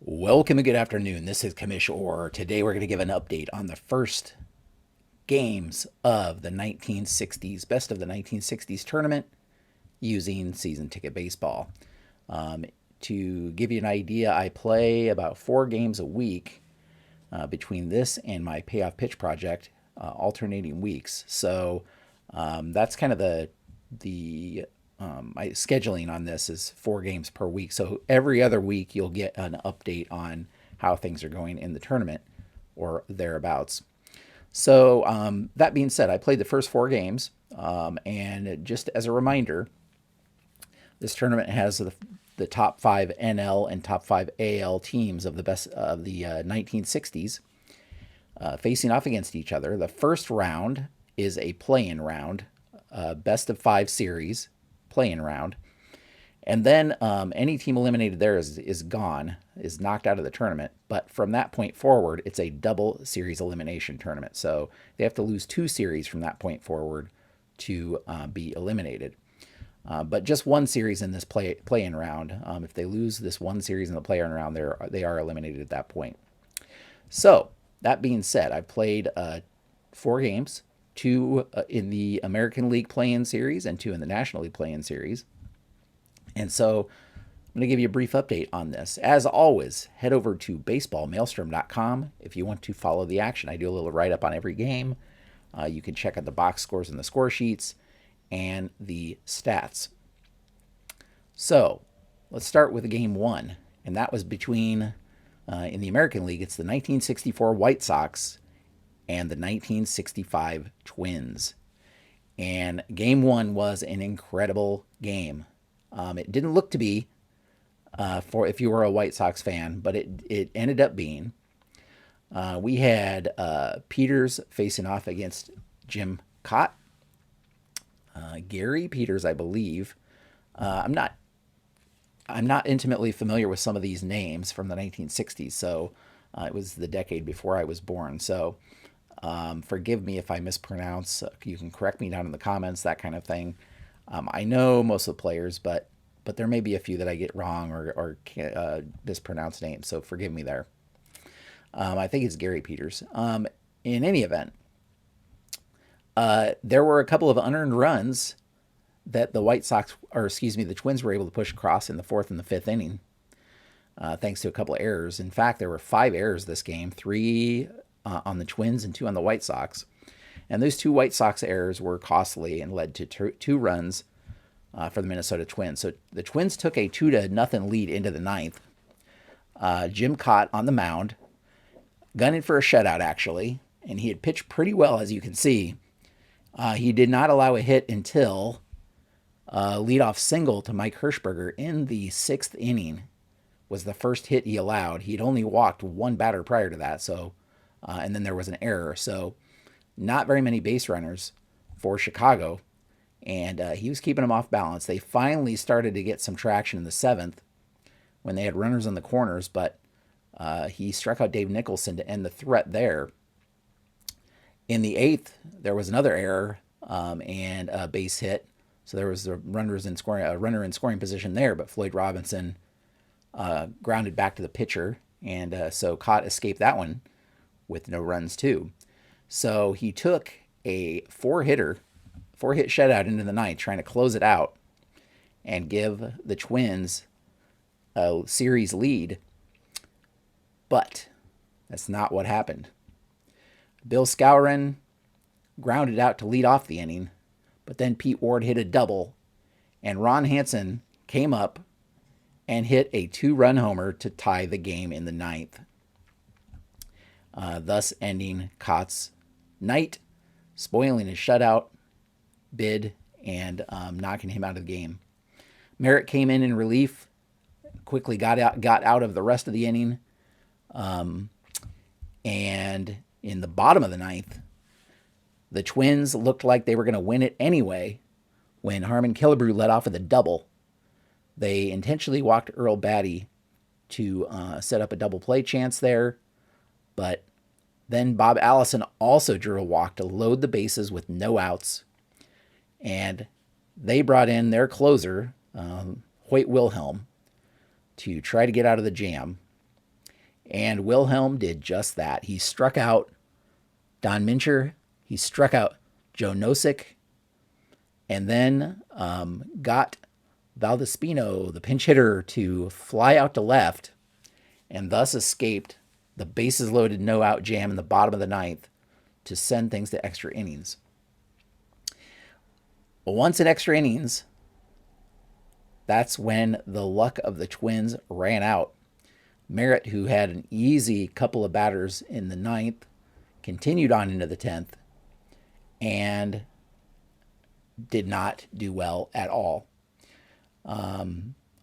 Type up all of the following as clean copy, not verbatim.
Welcome and good afternoon. This is Commish Orr. Today we're going to give an update on the first games of the 1960s, best of the 1960s tournament using season ticket baseball. Um, to give you an idea, I play about 4 games a week between this and my Payoff Pitch project, alternating weeks. So that's kind of the my scheduling on this is 4 games per week. So every other week you'll get an update on how things are going in the tournament or thereabouts. So that being said, I played the first 4 games, and just as a reminder, this tournament has the top 5 NL and top 5 AL teams of the best of the 1960s facing off against each other. The first round is a play-in round, best of 5 series play-in round, and then any team eliminated there is gone, is knocked out of the tournament. But from that point forward, it's a double series elimination tournament. So they have to lose 2 series from that point forward to be eliminated. But just 1 series in this play-in round. If they lose this 1 series in the play-in round, they are eliminated at that point. So that being said, I've played 4 games, 2 in the American League play-in series and 2 in the National League play-in series. And so I'm going to give you a brief update on this. As always, head over to baseballmaelstrom.com if you want to follow the action. I do a little write-up on every game. You can check out the box scores and the score sheets and the stats. So let's start with game 1, and that was between, in the American League, it's the 1964 White Sox and the 1965 Twins. And game 1 was an incredible game. It didn't look to be for if you were a White Sox fan, but it ended up being. We had Peters facing off against Jim Cott. Gary Peters, I believe. I'm not intimately familiar with some of these names from the 1960s, so it was the decade before I was born. So forgive me if I mispronounce. You can correct me down in the comments, that kind of thing. I know most of the players, but there may be a few that I get wrong or mispronounce names, so forgive me there. I think it's Gary Peters. In any event, there were a couple of unearned runs that the White Sox, or excuse me, the Twins were able to push across in the 4th and the 5th inning, thanks to a couple of errors. In fact, there were 5 errors this game, 3 on the Twins and 2 on the White Sox. And those 2 White Sox errors were costly and led to 2 runs for the Minnesota Twins. So the Twins took a 2-0 lead into the 9th. Jim Cott on the mound, gunning for a shutout, actually, and he had pitched pretty well, as you can see. He did not allow a hit until leadoff single to Mike Hirschberger in the 6th inning was the first hit he allowed. He had only walked 1 batter prior to that, so and then there was an error. So not very many base runners for Chicago, and he was keeping them off balance. They finally started to get some traction in the 7th when they had runners on the corners, but he struck out Dave Nicholson to end the threat there. In the 8th, there was another error and a base hit. So there was a runner in scoring position there, but Floyd Robinson grounded back to the pitcher, and so Cott escaped that one with no runs too. So he took a 4-hit shutout into the 9th, trying to close it out and give the Twins a series lead. But that's not what happened. Bill Skowron grounded out to lead off the inning, but then Pete Ward hit a double, and Ron Hansen came up and hit a 2-run homer to tie the game in the 9th, thus ending Cott's night, spoiling his shutout bid, and knocking him out of the game. Merritt came in relief, quickly got out of the rest of the inning, and in the bottom of the 9th, the Twins looked like they were going to win it anyway when Harmon Killebrew led off with a double. They intentionally walked Earl Batty to set up a double play chance there, but then Bob Allison also drew a walk to load the bases with no outs, and they brought in their closer, Hoyt Wilhelm, to try to get out of the jam. And Wilhelm did just that. He struck out Don Mincher, he struck out Joe Nosek, and then got Valdespino, the pinch hitter, to fly out to left and thus escaped the bases loaded no out jam in the bottom of the ninth to send things to extra innings. Well, once in extra innings, that's when the luck of the Twins ran out. Merritt, who had an easy couple of batters in the ninth, continued on into the 10th and did not do well at all.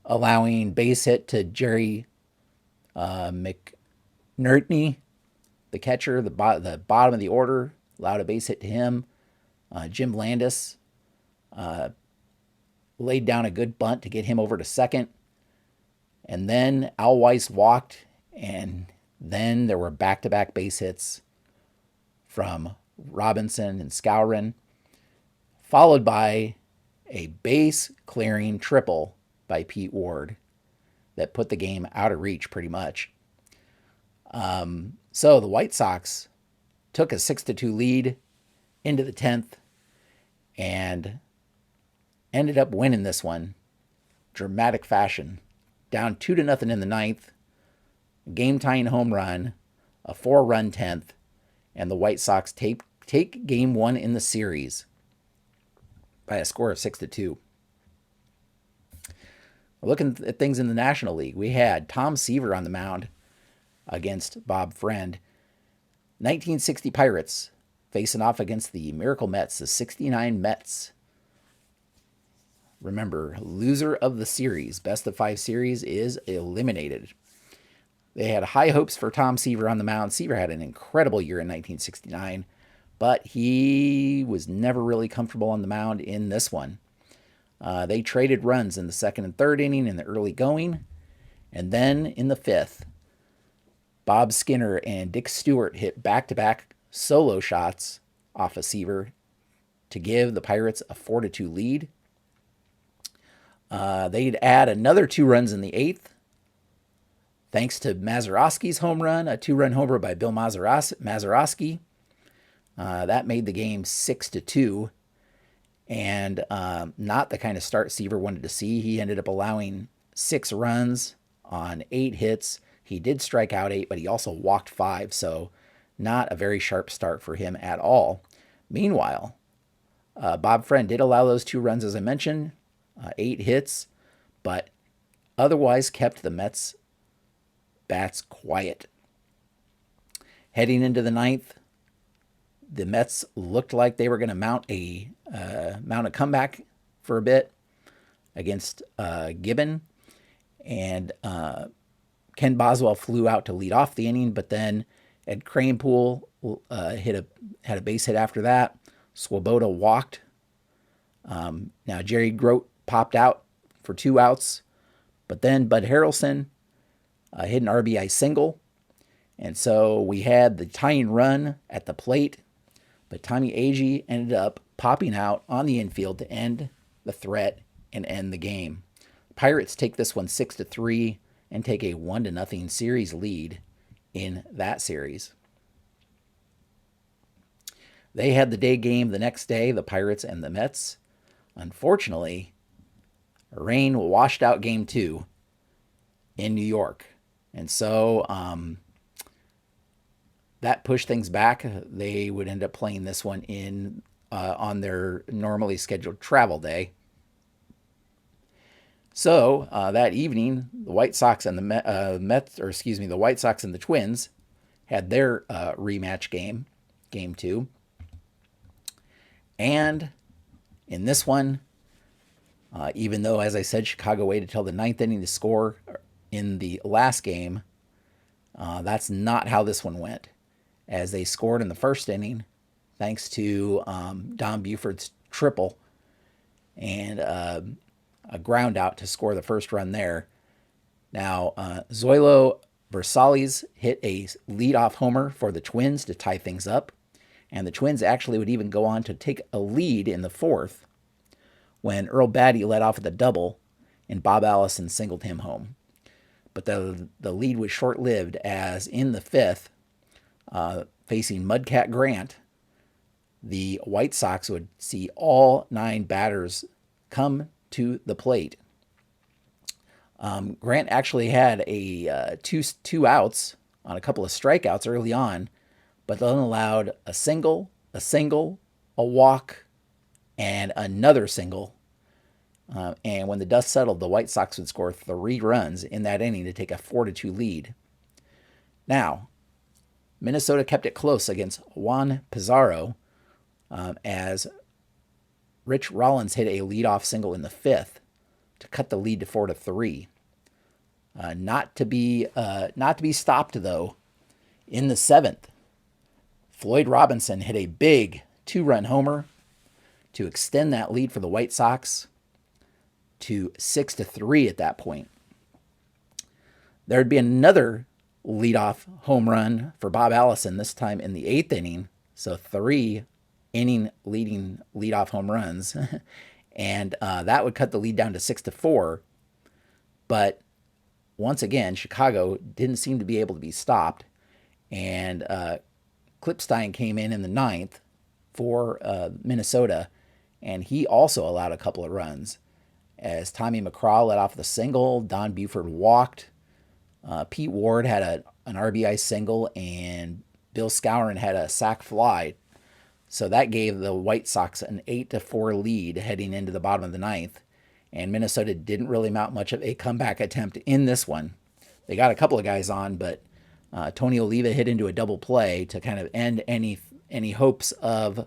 Allowing base hit to Jerry McNerney, the catcher, the bottom of the order, allowed a base hit to him. Jim Landis laid down a good bunt to get him over to second. And then Al Weiss walked, and then there were back-to-back base hits from Robinson and Skowron, followed by a base-clearing triple by Pete Ward that put the game out of reach pretty much. So the White Sox took a 6-2 lead into the 10th and ended up winning this one. Dramatic fashion. Down 2-0 in the ninth, game-tying home run, a 4-run 10th, and the White Sox take game one in the series by a score of 6-2. Looking at things in the National League, we had Tom Seaver on the mound against Bob Friend. 1960 Pirates facing off against the Miracle Mets, the 69 Mets. Remember, loser of the series, best of 5 series, is eliminated. They had high hopes for Tom Seaver on the mound. Seaver had an incredible year in 1969, but he was never really comfortable on the mound in this one. They traded runs in the second and third inning in the early going, and then in the fifth, Bob Skinner and Dick Stewart hit back-to-back solo shots off of Seaver to give the Pirates a 4-2 lead. They'd add another 2 runs in the 8th, thanks to Mazeroski's home run, a 2-run homer by Bill Mazeroski. That made the game 6-2, and not the kind of start Seaver wanted to see. He ended up allowing 6 runs on 8 hits. He did strike out 8, but he also walked 5, so not a very sharp start for him at all. Meanwhile, Bob Friend did allow those 2 runs, as I mentioned, 8 hits, but otherwise kept the Mets bats quiet. Heading into the 9th, the Mets looked like they were going to mount a comeback for a bit against Gibbon, and Ken Boswell flew out to lead off the inning, but then Ed Kranepool had a base hit after that. Swoboda walked. Now Jerry Grote popped out for 2 outs, but then Bud Harrelson hit an RBI single, and so we had the tying run at the plate, but Tommy Agee ended up popping out on the infield to end the threat and end the game. Pirates take this one 6-3 and take a 1-0 series lead in that series. They had the day game the next day, the Pirates and the Mets. Unfortunately, rain washed out game 2 in New York. And so that pushed things back. They would end up playing this one in on their normally scheduled travel day. So that evening, the White Sox and the White Sox and the Twins had their rematch game, game 2. And in this one, even though, as I said, Chicago waited till the 9th inning to score in the last game, that's not how this one went, as they scored in the first inning thanks to Don Buford's triple and a ground out to score the first run there. Now, Zoilo Versales hit a leadoff homer for the Twins to tie things up, and the Twins actually would even go on to take a lead in the 4th when Earl Batty led off with a double and Bob Allison singled him home. but the lead was short-lived as in the fifth, facing Mudcat Grant, the White Sox would see all 9 batters come to the plate. Grant actually had a two outs on a couple of strikeouts early on, but then allowed a single, a walk, and another single. And when the dust settled, the White Sox would score 3 runs in that inning to take a 4-2 lead. Now, Minnesota kept it close against Juan Pizarro as Rich Rollins hit a leadoff single in the fifth to cut the lead to 4-3. Not to be stopped though. In the seventh, Floyd Robinson hit a big 2-run homer to extend that lead for the White Sox to 6-3 at that point. There'd be another leadoff home run for Bob Allison, this time in the 8th inning. So 3 inning leading leadoff home runs. And that would cut the lead down to 6-4. But once again, Chicago didn't seem to be able to be stopped. And Klipstein came in the 9th for Minnesota, and he also allowed a couple of runs. As Tommy McCraw led off the single, Don Buford walked. Pete Ward had an RBI single, and Bill Skowron had a sac fly. So that gave the White Sox an 8-4 lead heading into the bottom of the 9th. And Minnesota didn't really mount much of a comeback attempt in this one. They got a couple of guys on, but Tony Oliva hit into a double play to kind of end any hopes of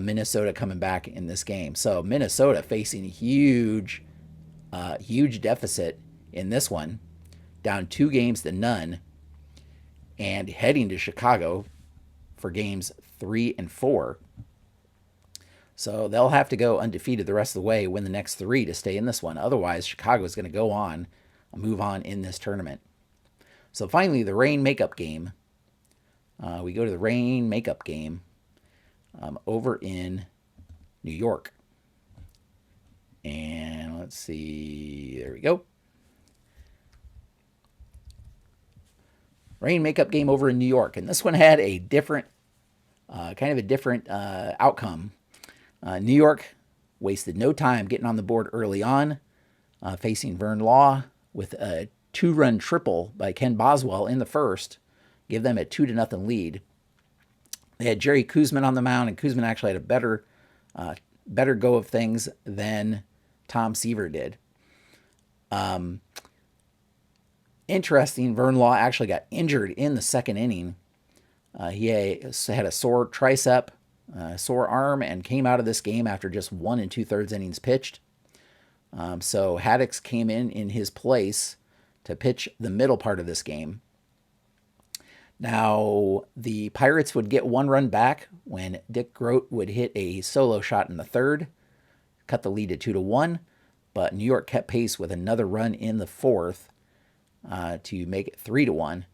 Minnesota coming back in this game. So Minnesota facing a huge deficit in this one, down 2-0, and heading to Chicago for games 3 and 4. So they'll have to go undefeated the rest of the way, win the next 3 to stay in this one. Otherwise, Chicago is going to go on, move on in this tournament. So finally, the rain makeup game. We go to the rain makeup game over in New York. And let's see, there we go. Rain makeup game over in New York. And this one had a different, outcome. New York wasted no time getting on the board early on, facing Vern Law with a 2-run triple by Ken Boswell in the first, give them a 2-0 lead. They had Jerry Koosman on the mound, and Koosman actually had a better go of things than Tom Seaver did. Interesting, Vern Law actually got injured in the second inning. He had a sore tricep, sore arm, and came out of this game after just 1 2/3 innings pitched. So Haddix came in his place to pitch the middle part of this game. Now, the Pirates would get 1 run back when Dick Grote would hit a solo shot in the third, cut the lead to 2-1, but New York kept pace with another run in the fourth to make it 3-1.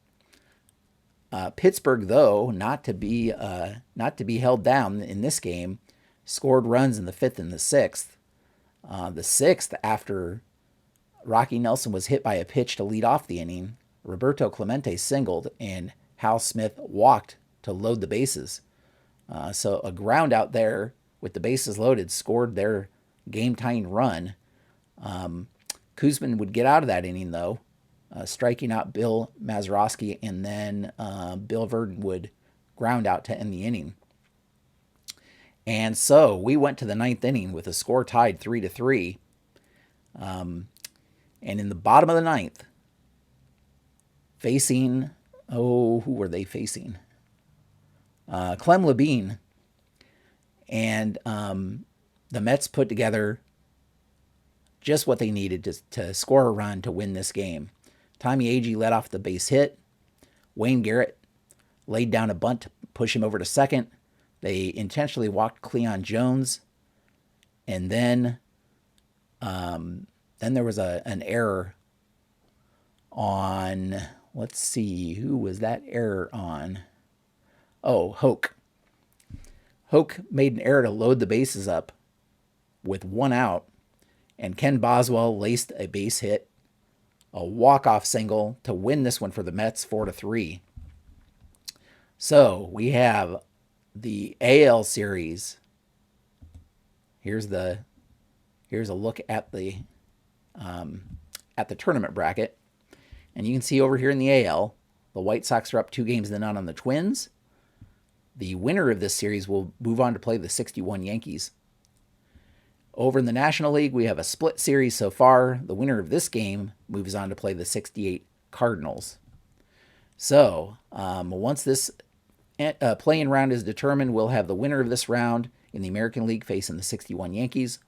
Pittsburgh, though, not to be held down in this game, scored runs in the 5th and the 6th. The 6th, after Rocky Nelson was hit by a pitch to lead off the inning, Roberto Clemente singled, and Hal Smith walked to load the bases. So a ground out there with the bases loaded scored their game-tying run. Koosman would get out of that inning, though, striking out Bill Mazeroski, and then Bill Verdon would ground out to end the inning. And so we went to the 9th inning with a score tied 3-3. And in the bottom of the 9th, facing, who were they facing? Clem Labine. And the Mets put together just what they needed to score a run to win this game. Tommy Agee led off the base hit. Wayne Garrett laid down a bunt to push him over to second. They intentionally walked Cleon Jones. And then there was an error on, let's see, who was that error on? Oh, Hoke. Hoke made an error to load the bases up with 1 out, and Ken Boswell laced a base hit a walk-off single to win this one for the Mets 4-3. So we have the AL series. Here's a look at the tournament bracket, and you can see over here in the AL, the White Sox are up 2-0 on the Twins. The winner of this series will move on to play the 61 Yankees. Over in the National League, we have a split series so far. The winner of this game moves on to play the 68 Cardinals. So once this play-in round is determined, we'll have the winner of this round in the American League facing the 61 Yankees.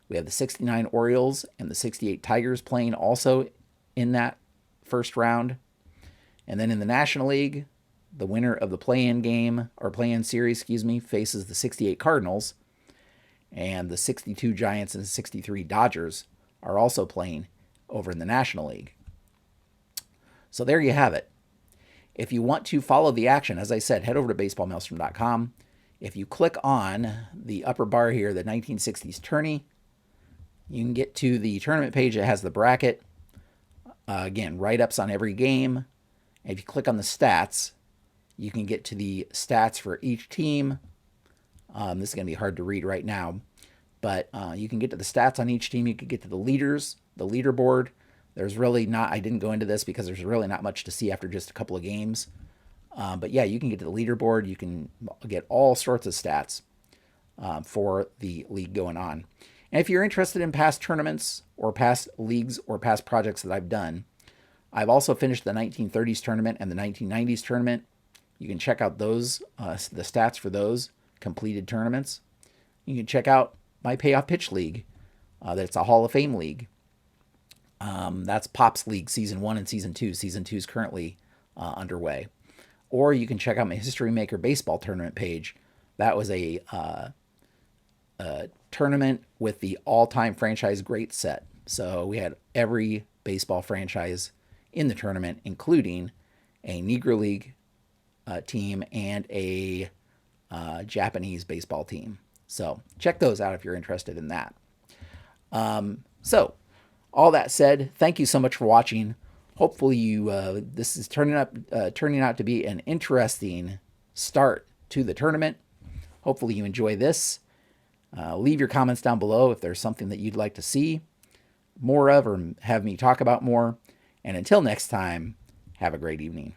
We have the 69 Orioles and the 68 Tigers playing also in that first round. And then in the National League, the winner of the play-in game, or play-in series, faces the 68 Cardinals. And the 62 Giants and 63 Dodgers are also playing over in the National League. So there you have it. If you want to follow the action, as I said, head over to baseballmaelstrom.com. If you click on the upper bar here, the 1960s tourney, you can get to the tournament page that has the bracket. Again, write-ups on every game. And if you click on the stats, you can get to the stats for each team. This is going to be hard to read right now, but you can get to the stats on each team. You can get to the leaders, the leaderboard. There's really not, I didn't go into this because there's really not much to see after just a couple of games. But yeah, you can get to the leaderboard. You can get all sorts of stats for the league going on. And if you're interested in past tournaments or past leagues or past projects that I've done, I've also finished the 1930s tournament and the 1990s tournament. You can check out those, the stats for those completed tournaments. You can check out my Payoff Pitch League. That's a Hall of Fame league. That's Pops League Season 1 and Season 2. Season 2 is currently underway. Or you can check out my History Maker Baseball tournament page. That was a tournament with the all-time franchise great set. So we had every baseball franchise in the tournament, including a Negro League team and a Japanese baseball team. So check those out if you're interested in that. So all that said, thank you so much for watching. Hopefully this is turning out to be an interesting start to the tournament. Hopefully you enjoy this. Leave your comments down below if there's something that you'd like to see more of or have me talk about more. And until next time, have a great evening.